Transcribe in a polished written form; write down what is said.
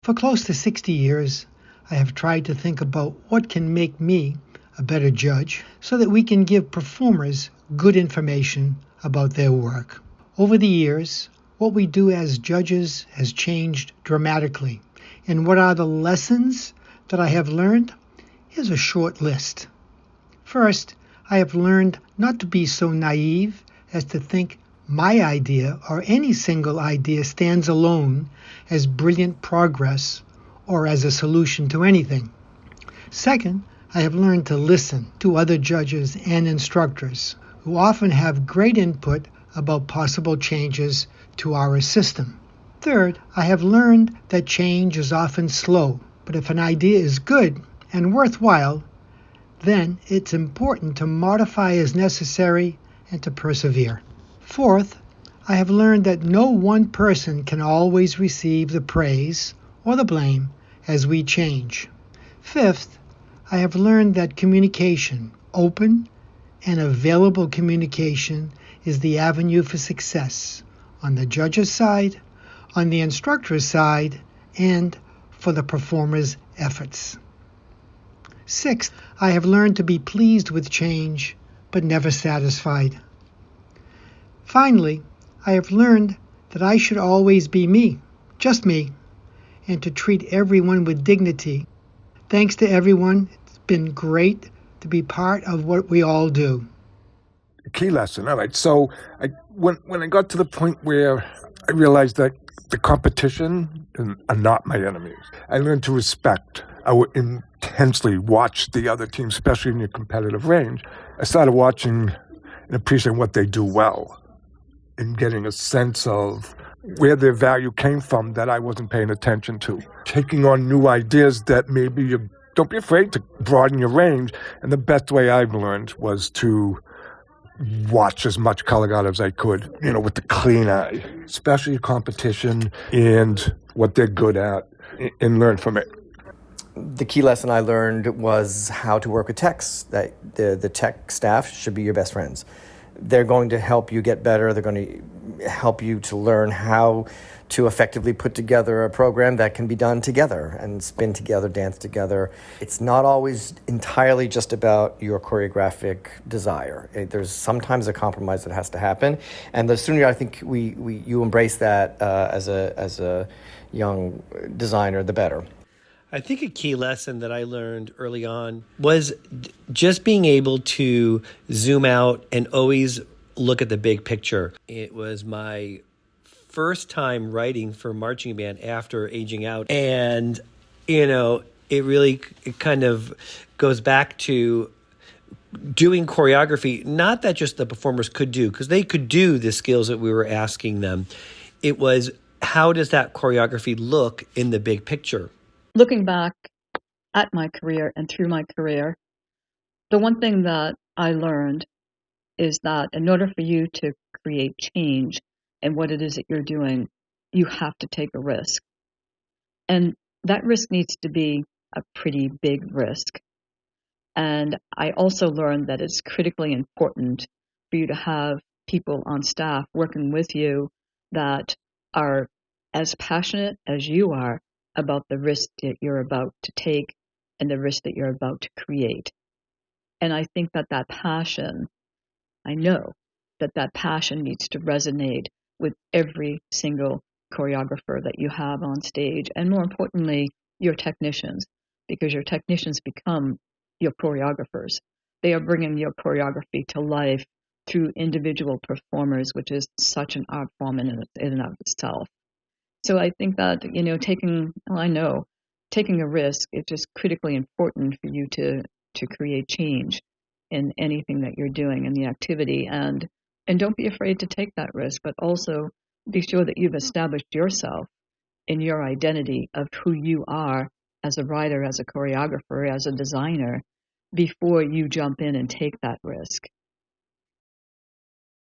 For close to 60 years, I have tried to think about what can make me a better judge so that we can give performers good information about their work. Over the years, what we do as judges has changed dramatically. And what are the lessons that I have learned? Here's a short list. First, I have learned not to be so naive as to think my idea or any single idea stands alone as brilliant progress or as a solution to anything. Second, I have learned to listen to other judges and instructors who often have great input about possible changes to our system. Third, I have learned that change is often slow, but if an idea is good and worthwhile, then it's important to modify as necessary and to persevere. Fourth, I have learned that no one person can always receive the praise or the blame as we change. Fifth, I have learned that communication, open and available communication, is the avenue for success on the judge's side, on the instructor's side, and for the performer's efforts. Sixth, I have learned to be pleased with change, but never satisfied. Finally, I have learned that I should always be me, just me, and to treat everyone with dignity. Thanks to everyone. It's been great to be part of what we all do. Key lesson. All right. So when I got to the point where I realized that the competition are not my enemies, I learned to respect. I would intensely watch the other team, especially in your competitive range. I started watching and appreciating what they do well and getting a sense of where their value came from that I wasn't paying attention to. Taking on new ideas that maybe you don't be afraid to broaden your range. And the best way I've learned was to watch as much color guard as I could, with the clean eye, especially competition and what they're good at, and learn from it. The key lesson I learned was how to work with techs, that the tech staff should be your best friends. They're going to help you get better. They're going to help you to learn how to effectively put together a program that can be done together and spin together, dance together. It's not always entirely just about your choreographic desire. There's sometimes a compromise that has to happen. And the sooner I think you embrace that as a young designer, the better. I think a key lesson that I learned early on was just being able to zoom out and always look at the big picture. It was my first time writing for marching band after aging out. And, it kind of goes back to doing choreography, not that just the performers could do, because they could do the skills that we were asking them. It was, how does that choreography look in the big picture? Looking back at my career and through my career, the one thing that I learned is that in order for you to create change in what it is that you're doing, you have to take a risk. And that risk needs to be a pretty big risk. And I also learned that it's critically important for you to have people on staff working with you that are as passionate as you are about the risk that you're about to take and the risk that you're about to create. And I think that passion, I know that passion needs to resonate with every single choreographer that you have on stage, and more importantly, your technicians, because your technicians become your choreographers. They are bringing your choreography to life through individual performers, which is such an art form in and of itself. So I think that, taking a risk is just critically important for you to create change in anything that you're doing in the activity. And don't be afraid to take that risk, but also be sure that you've established yourself in your identity of who you are as a writer, as a choreographer, as a designer, before you jump in and take that risk.